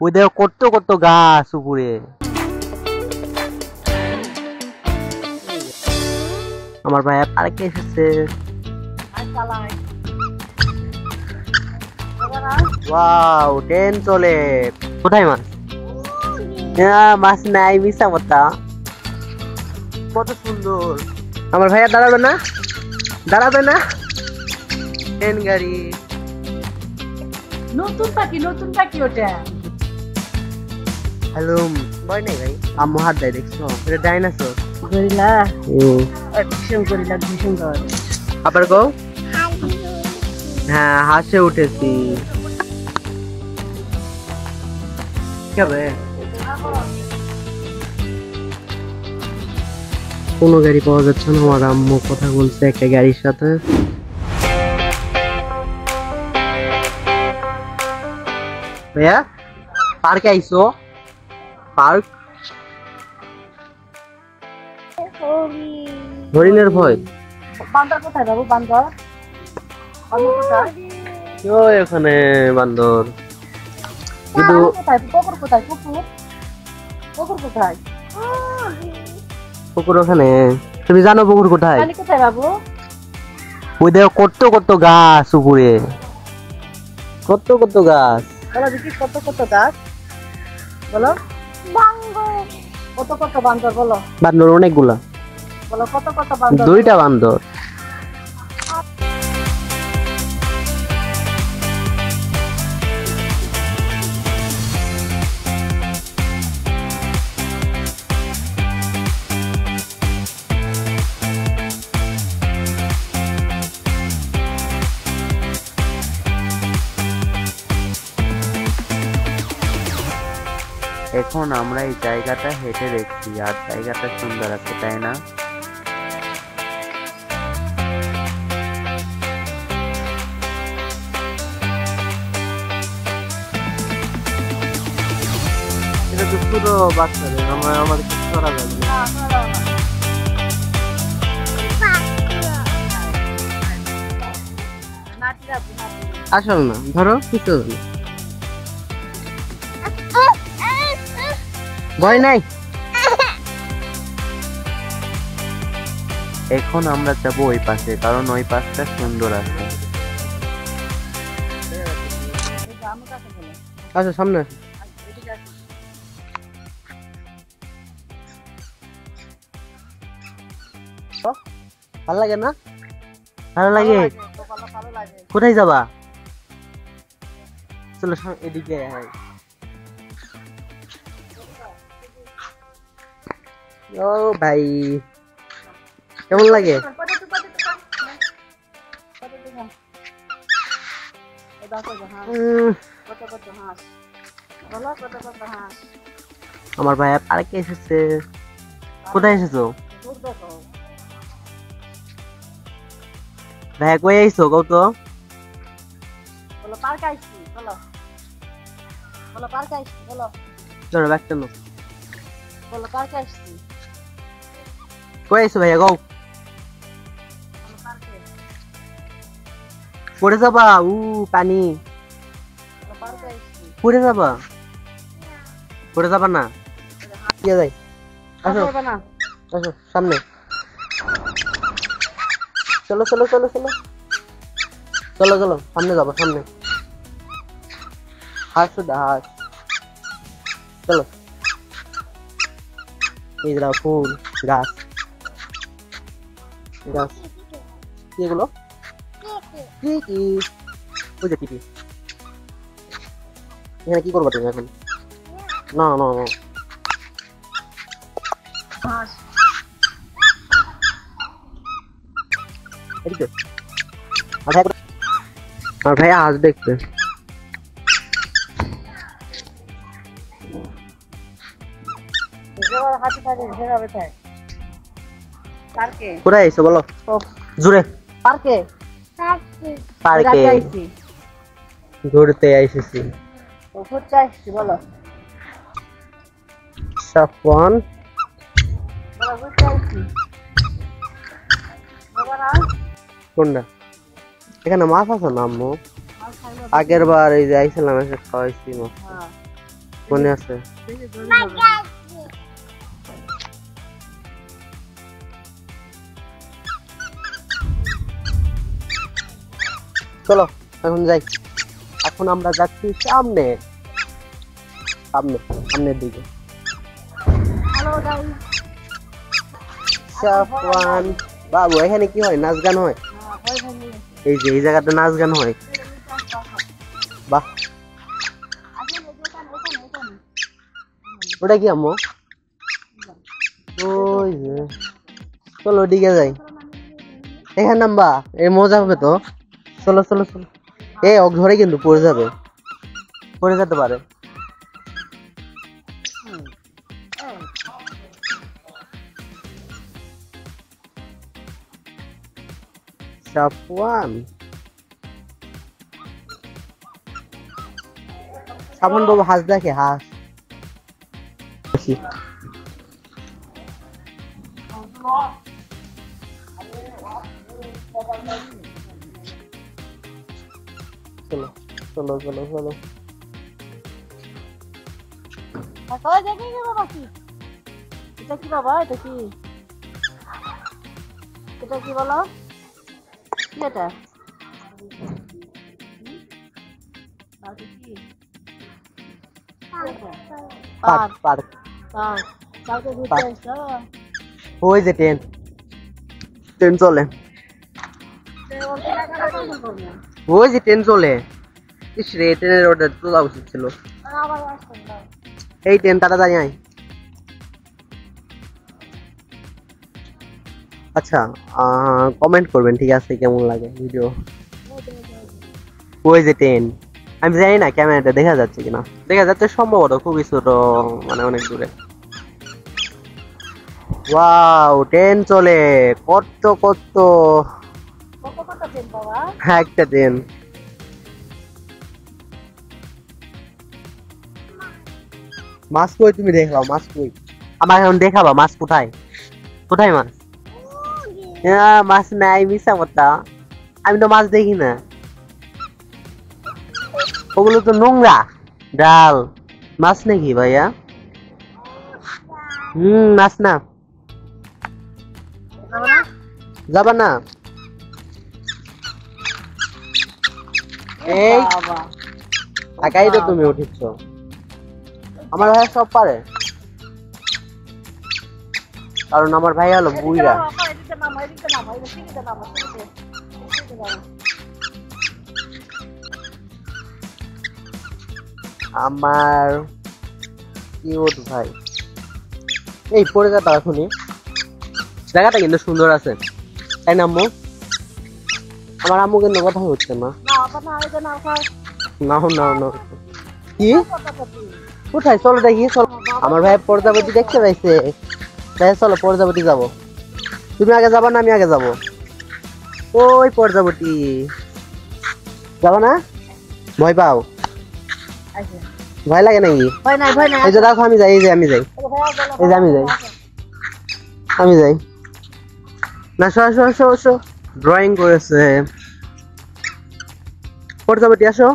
ওই দেখো কত কত গাছ উপরে। আমার ভাই পার্কে এসেছে। ওয়াও ট্রেন চলে। কোথায় মাছ? মাছ নাই, মিশা কথা। কত সুন্দর। আমার ভাইয়া দাঁড়াবে না, দাঁড়াবে না। ট্রেন গাড়ি নতুন পাখি ওটা। হ্যালো, ভয় নেই ভাই। আম্মু হাত দেয়, দেখছো? এটা ডাইনোসর। গরিলা ভীষণ গরিলা ভীষণ গর। আবার কও। হ্যাঁ, হাসে উঠেছি। কি হবে? কোনো গাড়ি পাওয়া যাচ্ছে না। আমার আম্মু কথা বলছে একটা গাড়ির সাথে। ভাইয়া পার্কে আইসো? পার্ক হরিণের ভয়। বান্দর কোথায় বাবু? বান্দর কোথায়? এখানে বান্দর। কিন্তু কোথায়? পুকুর কোথায়? পুকুর কোথায়? পুকুর ওখানে। তুমি জানো পুকুর কোথায়? কোথায় বাবু? ওই দেখো কত কত গাছ উপরে, কত কত গাছ। বলো দেখি কত কত গাছ বলো। কত কত বান্দর বলো। বান্দর অনেকগুলা। বলো কত কত বান্দর? দুইটা বান্দর। এখন আমরা এই জায়গাটা হেঁটে দেখছি, আর জায়গাটা সুন্দর আছে, তাই না? এটা তো ছোট বাচ্চাদের, আমাদের কিছু করা যাবে না। আসল না, ধরো কিছু ভয় নাই। এখন আমরা যাবো ওই পাশে, কারণ ওই পাশটা সুন্দর আছে। আচ্ছা সামনে ভালো লাগে না? ভালো লাগে। কোথায় যাবা? চলো এদিকে। ও ভাই কেমন লাগে? আমার ভাইয়া পার্কে এসেছে। কোথায় এসেছো ভাইয়া? কই আইছো কও তো? বলো পার্কে আইছি। বলো বলো পার্কে আইছি। বলো চলো ব্যাগটা নাও। বলো পার্কে আইছি। কই আইছো ভাইয়া কও? পড়ে যাবা। পানি। পড়ে যাবা? পড়ে যাবা না? দিয়ে যাই। আসো আসো সামনে। চলো চলো চলো চলো চলো চলো সামনে যাবো, সামনে। হাস হাস। চলো। এই দাও ফুল গাছ গাছ। কি এগুলো? কি ওই যে টিপি। এখানে কি করবো তুমি এখন? না না না। আর ভাইয়া হাঁস দেখতে। কোথায় আইছো বলো জোরে? পার্কে পার্কে ঘুরতে আইসেছি। ঘুরতে আসছি। বলো সাফওয়ান। কোনটা? এখানে মাছ আছে না আম্মু? আগের বার এই যে আইছিলাম এসে খাওয়াইছি মাছ। মনে আছে। চলো এখন যাই। এখন আমরা যাচ্ছি সামনে সামনে সামনের দিকে। সাফওয়ান বাবু এখানে কি হয়? নাচ গান হয়? এই যে এই জায়গাটা নাচ গান হয়। বাহ, ওটা কি আম্মু? ওই যে চলো ওদিকে যাই। এখানে নামবা, এ মজা হবে তো। চলো চলো চলো। এ ধরে কিন্তু পড়ে যাবে, পড়ে যেতে পারে। সাফওয়ান সাফওয়ান বাবু হাঁস দেখে, হাঁস চলো চলো চলো চলো। এটা কি বাবা? এটা কি? এটা কি বলো? কি এটা? Park park. ওই যে ট্রেন, ট্রেন চলে। ওই যে ট্রেন চলে। ইস রে, ট্রেনের অর্ডার তোলা উচিত ছিল। এই ট্রেন তাড়াতাড়ি আয়। আচ্ছা কমেন্ট করবেন, ঠিক আছে, কেমন লাগে ভিডিও। ওই যে ট্রেন, আমি জানি না ক্যামেরাটা দেখা যাচ্ছে কিনা। দেখা যাচ্ছে সম্ভবত, খুবই ছোট, মানে অনেক দূরে। ওয়াও, ট্রেন চলে। কত কত হ্যাঁ, একটা ট্রেন। মাছ কই? তুমি দেখাও মাছ কই? আমার এখন দেখাবা মাছ কোথায়? কোথায় মাছ? মাছ নাই, মিশা কথা। আমি তো মাছ দেখি না, ওগুলো তো নোংরা ডাল। মাছ নাকি ভাইয়া? মাছ না। যাবা না? এই একাই তো তুমি উঠিচ্ছ। আমার ভাই সব পারে, কারণ আমার ভাই হলো বুইরা। আমার কিউট ভাই। এই পড়ে যাতা এখনই। জায়গাটা কিন্তু সুন্দর আছে, তাই না আম্মু? আমার আম্মু কিন্তু কথা হচ্ছে না। নাও নাও নাও। কি কোথায়? চলো দেখি, চলো। আমার ভাই প্রজাপতি দেখতে পাইছে, তাই চলো প্রজাপতি যাবো। তুমি আগে যাবা না আমি আগে যাবো? ওই প্রজাপতি যাবো না? ভয় পাও? ভয় লাগে নাকি? এই যে দেখো, আমি যাই, এই যে আমি যাই, এই যে আমি যাই, আমি যাই না। আসো আসো আসো, ড্রয়িং করেছে প্রজাপতি। আসো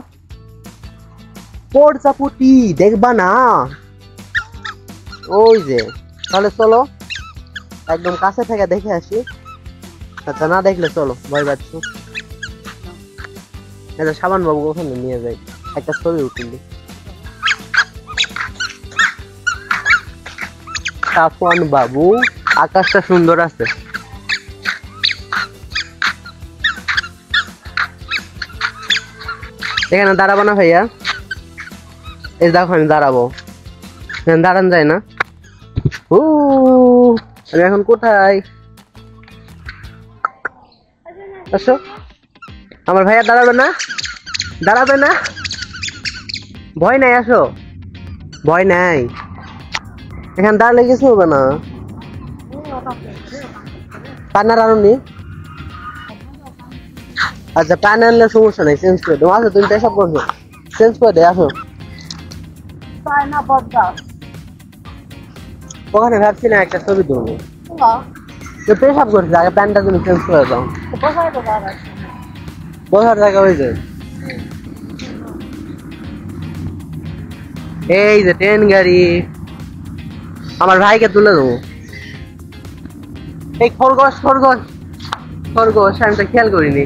প্রজাপতি, দেখবা না? ওই যে, তাহলে চলো একদম কাছে থেকে দেখে আসি। আচ্ছা, না দেখলে চলো, ভয় পাচ্ছ। আচ্ছা, সাবান বাবু ওখানে নিয়ে যাই, একটা ছবি উঠিলি। সাফওয়ান বাবু, আকাশটা সুন্দর আছে। এখানে দাঁড়াবো না ভাইয়া? এই দেখো, আমি দাঁড়াবো। দাঁড়ান যায় না। আমি এখন কোথায়? আসো, আমার ভাইয়া দাঁড়াবে না, দাঁড়াবে না। ভয় নাই, আসো, ভয় নাই। এখানে দাঁড়ালে কিছু হবে না। পান্নার আনুনি? আচ্ছা, পান আনলে সমস্যা নেই, চেঞ্জ করে দেবো। আসো, তুমি পেশাব করছো, চেঞ্জ করে দে। আসো, ওখানে ভাবছি না একটা ছবি তুলবো। পেশাব করছে, আগে প্যান্টটা তুমি চেঞ্জ করে দাও। বসার জায়গা হয়ে যায়। এই যে ট্রেন গাড়ি, আমার ভাইকে তুলে দেবো। এই খরগোশ খরগোশ খরগোশ, আমি তো খেয়াল করিনি।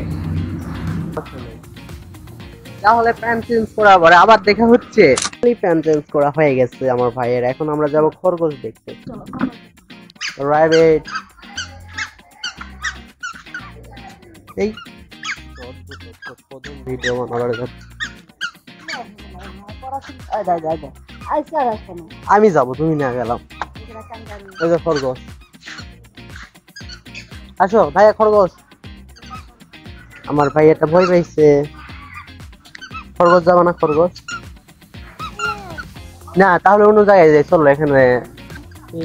তাহলে প্যান্ট চেঞ্জ করা পরে আবার দেখা হচ্ছে। প্যান্ট চেঞ্জ করা হয়ে গেছে আমার ভাইয়ের, এখন আমরা যাব খরগোশ দেখতে। রাইট এই ভিডিও বানাবার যাচ্ছে। আমি যাব, তুমি না গেলাম। ওই যে খরগোশ, আসো ভাইয়া খরগোশ। আমার ভাই এটা ভয় পাইছে। খরগোশ যাবো না? খরগোশ না, তাহলে অন্য জায়গায় যাই, চলো। এখানে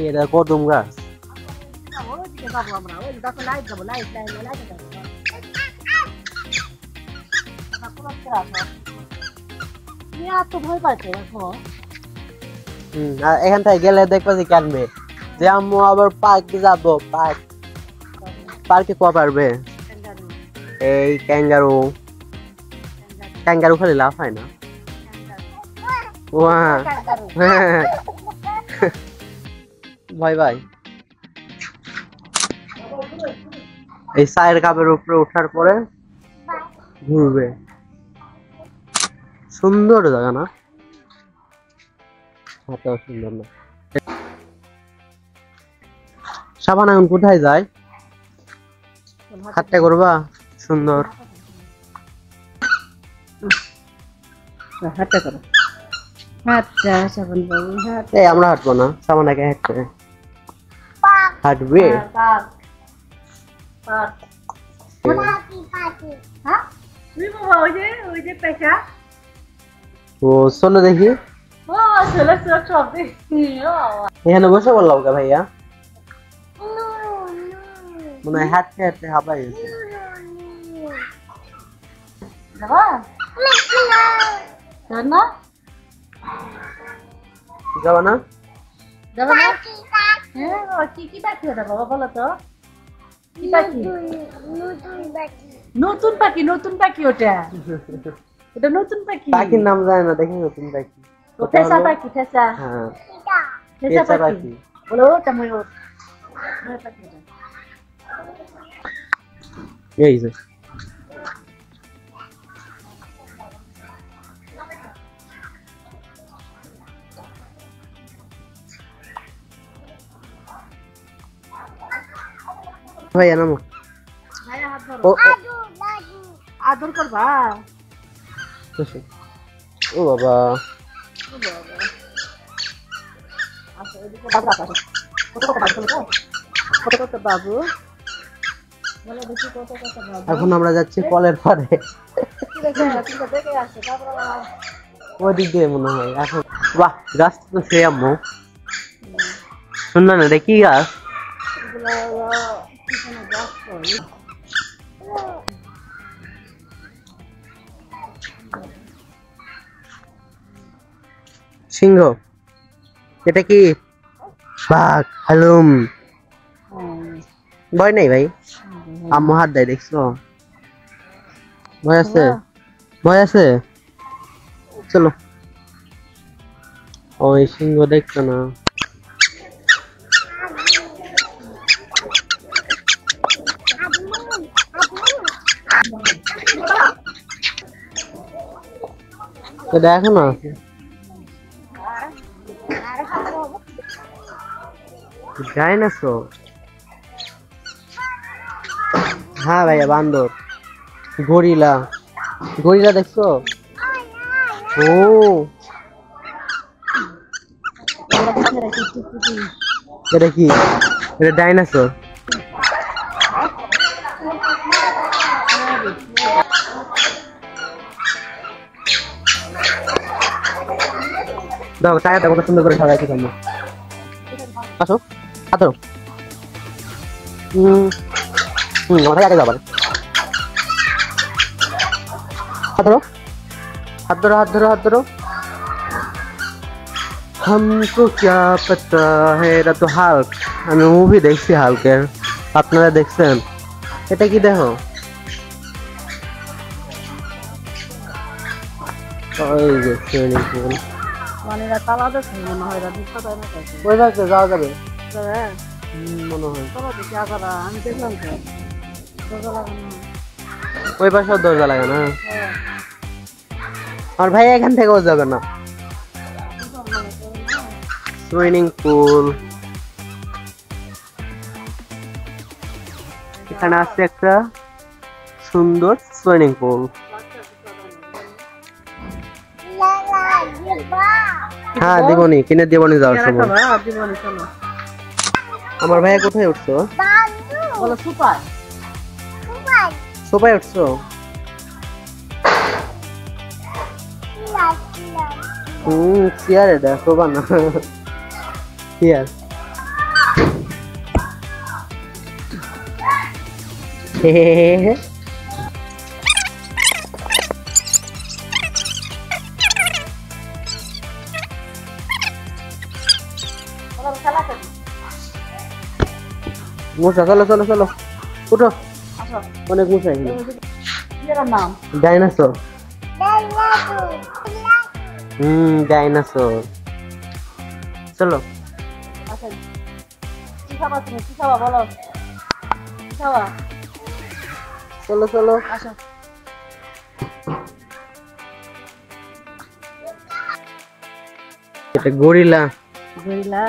এটা কদম গাছ। এখান থেকে গেলে দেখবো কানবে যে আম্মু আবার পার্কে যাবো। পার্কে কো পারবে? এই ক্যাঙ্গারু, ক্যাঙ্গারু খালি লাভ হয় না। ভাই ভাই এই চায়ের কাপের উপরে ওঠার পরে ঘুরবে। সুন্দর জায়গা না? হাতেও সুন্দর না। সাবান এখন কোথায় যায়? হাতটা করবা সুন্দর। হাতটা করো, হাতটা সাবান বাবু হাত। এই আমরা হাঁটবো না, সাবান আগে হাঁটবে। হাঁটবে ও, চলো দেখি। এখানে বসে বললাম কে ভাইয়া? মনে হয় হাঁটতে হাঁটতে হাঁপাই গেছে। যাবা না? কি পাখি ওটা বাবা, বলো তো? কি পাখি? নতুন পাখি, নতুন পাখি ওটা। ওটা নতুন পাখি। পাখির নাম জানে না, দেখি নতুন পাখি। ঠেসা পাখি, ঠেসা। হ্যাঁ, ঠেসা পাখি বলো। ওটা ময়ূর, ময়ূর পাখি ওটা। এই যে ভাইয়া নামো। ভাইয়া হাত ধরো। আদর করবা? ও বাবা, বাবু এখন আমরা যাচ্ছি কলের পাড়ে। ওই দিক দিয়ে মনে হয় এখন। বাহ, গাছটা তো সে আম্মু সুন্দর না? রে কি গাছ? সিংহ? এটা কি বাঘ? হালুম? ভয় নেই ভাই, আম্মু হাত দেয়, দেখছো? ভয় আছে? ভয় আছে? চলো। ওই সিংহ দেখছো না? এটা এখনো আছে। ডাইনোসর? হ্যাঁ ভাইয়া, বান্দর। গরিলা? গরিলা দেখছো? ও, এটা কি? এটা ডাইনোসর। দেখো টায়ারটা কত সুন্দর করে সাজাইছি তোমরা। আসো, হাত ধরো। আমার আগে যাবার। হাত ধরো, হাত ধরো, হাত ধরো, হাত ধরো। हमको क्या पता है, এটা তো হাল্ক। আমি মুভি দেখছি হাল্কের, আপনারা দেখছেন? এটা কি দেখো? ওই যে সুইমিং পুল। মানে এরা তালা দিচ্ছে মনে হয়, এরা ঢুকতে দেয় না কাউকে। ওই পাশে যাওয়া যাবে হ্যাঁ, মনে হয়। চলো দেখি আগারা, আমি দেখলাম তো দরজা লাগানো। ওই পাশেও দরজা লাগে না। হ্যাঁ, আর ভাই এখান থেকেও যাবে না। সুইমিং পুল এখানে আছে একটা সুন্দর সুইমিং পুল। হ্যাঁ দিবনি, কিনে দিবনি যাওয়ার সময়। চলো আমার ভাইয়া কোথায় উঠছো? বলো সুপার। সোফায় উঠছো? চেয়ার, এটা সোফা না, চেয়ার। খেলা করি। মশা, চলো চলো চলো উঠো। আসো, অনেক মশা এখানে। এর নাম ডাইনোসর। ডাইনোসর। চলো। আচ্ছা, কি খাবা তুমি? কি খাবা বলো? কি খাবা? চলো চলো। আসো। এটা গরিলা। গরিলা?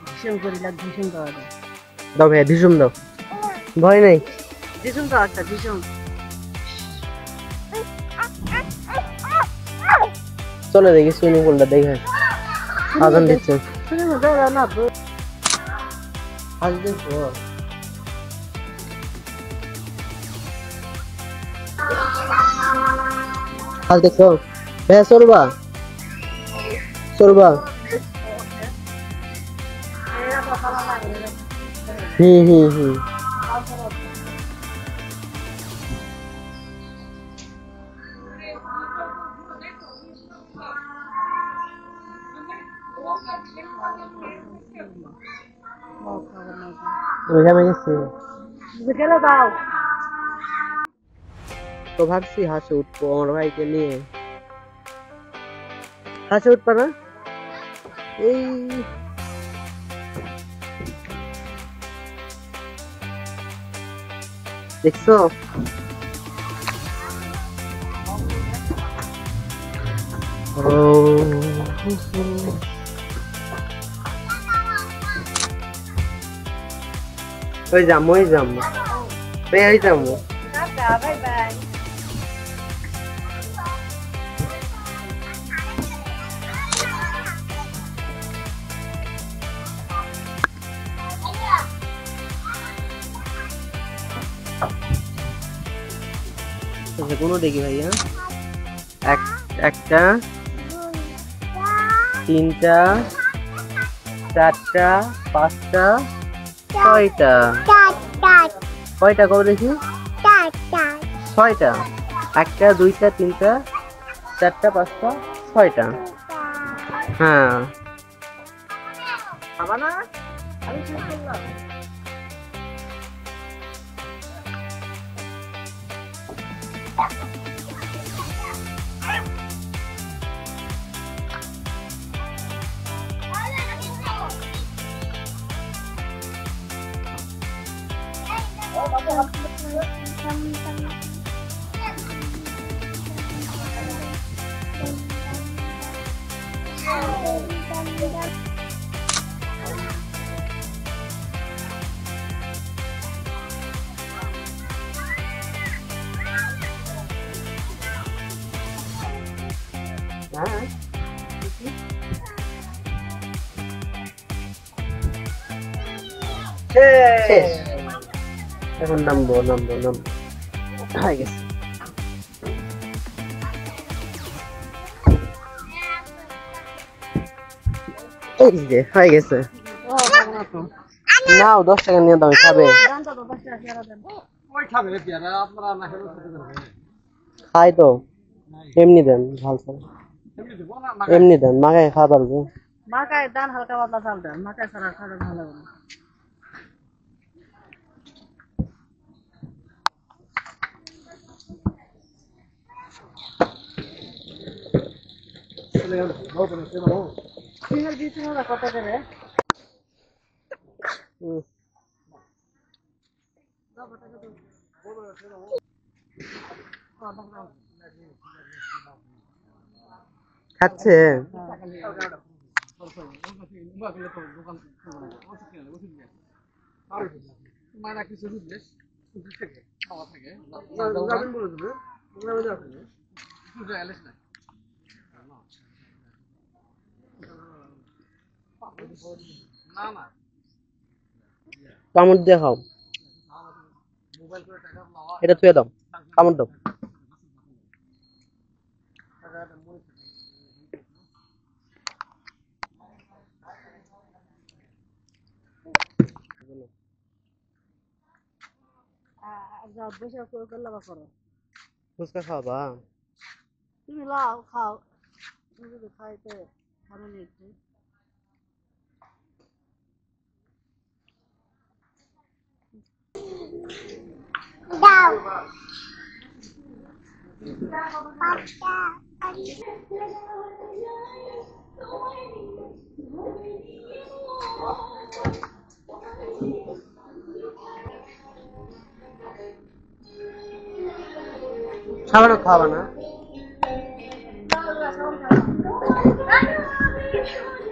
ভীষণ গরিলা, ভীষণ পাওয়া যায়। দাও ভাইয়া, ধিসুম দাও। ভয় নেই। ভীষণ পাওয়া যায়, ভীষণ। চলো দেখি সুইমিং পুলটা দেখে। আজান দিচ্ছে। শুনে মজা না তো। আজ দেখো। আজ দেখো। ভাইয়া চলবা? চলবা? হুম। ওইখানে গেছি। গেলে দাও। তো ভাবছি হাসে উঠবো আমার ভাইকে নিয়ে। হাসে উঠবা না? এই দেখছো? ওই যাবো ওই যাবো। Bye bye. কোনো দেখি ভাইয়া। একটা, তিনটা, চারটা, পাঁচটা, ছয়টা। কয়টা কবে দেখি? ছয়টা। একটা, দুইটা, তিনটা, চারটা, পাঁচটা, ছয়টা। হ্যাঁ। খাবা না? আমি শেষ করলাম। শেষ। এখন নামবো। হয়ে গেছে। এই যে হয়ে গেছে। নাও 10 টাকা নিয়ে দাও, খাবে? খাই তো। এমনি দেন, ঝাল ছাড়া। এমনি দেন, মাগায় খাওয়া পারবো। মাকায় দান হালকা পাতলা চাল দেন, মাকায় ছাড়া খাবে ভালো লাগে না। সিমের বিচুনোরা কত করে? খাচ্ছে কামড় দিয়ে খাও এটা থুয়ে দাও কামড় দাও ফুচকা খাওয়াবা তুমি লাও খাও তুমি যদি খাইতে খাবে নি একটু খাবারও খাওয়াবা না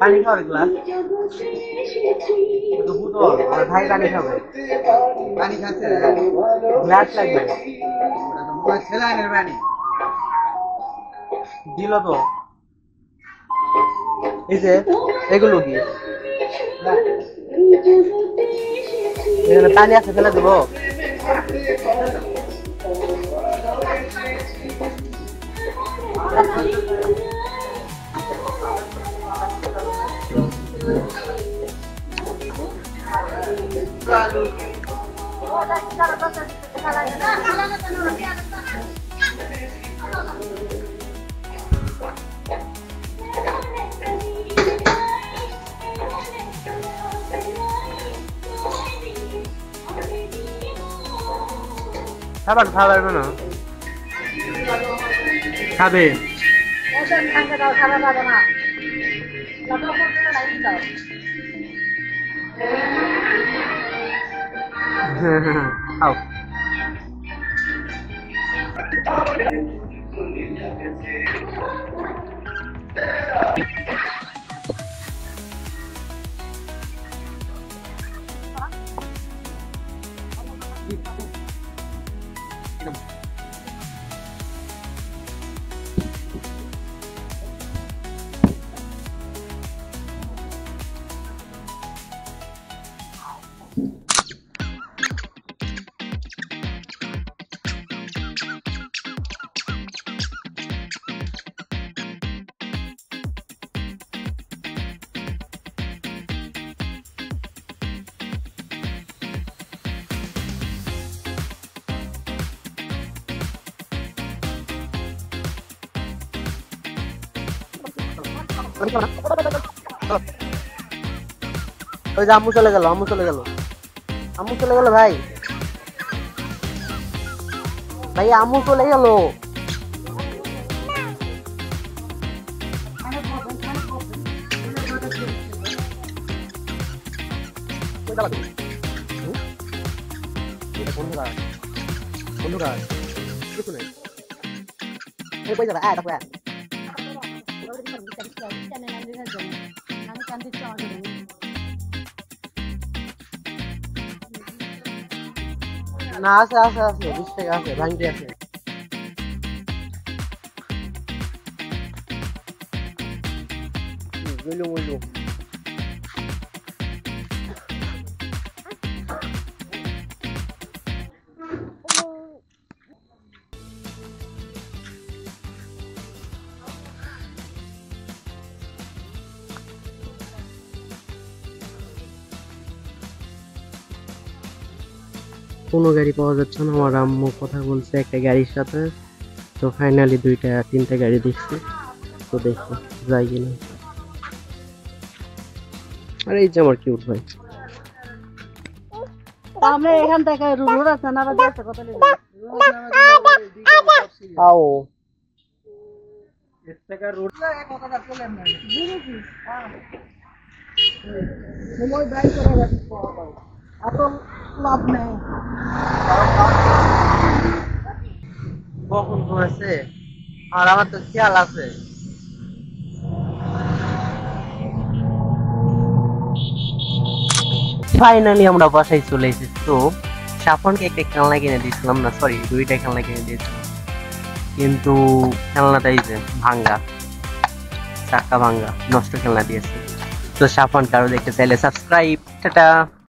পানি খাওয়াবে গ্লাস আমার ভাই পানি খাবে পানি খাচ্ছে গ্লাস লাগবে দিল তো এই যে এগুলো কি এখানে পানি আছে ফেলে দেবো খাবার খাবার না খাবে খাও ওই যে আম্মু চলে গেল আম্মু চলে গেল আম্মু চলে গেল ভাই ভাই আম্মু চলে গেল বন্ধুরা কিছু নেই কই যাবে দেখো না আছে আছে আছে 20 টাকা আছে ভাঙটি আছে গেলো গেলো কোনো গাড়ি পাওয়া যাচ্ছে না আমার আম্মু কথা বলছে একটা গাড়ির সাথে তো ফাইনালি দুইটা তিনটা গাড়ি দেখছি তো দেখো যাই কিনা আরে এই যে আমার কিউট ভাই আমরা এখান থেকে রুল আছে না বাজে কথা নেই আও কথাটা চলেন না সময় ব্যয় করে গেছে এত লাভ নেই কখন ঘুরেছে আর আমার তো খেয়াল আছে। ফাইনালি আমরা বাসায় চলে এসেছি। তো সাফনকে একটা খেলনা কিনে দিয়েছিলাম, না সরি দুইটা খেলনা কিনে দিয়েছিলাম, কিন্তু খেলনাটাই যে ভাঙ্গা, চাকা ভাঙ্গা, নষ্ট খেলনা দিয়েছে। তো সাফন কারো দেখতে চাইলে সাবস্ক্রাইব, টাটা।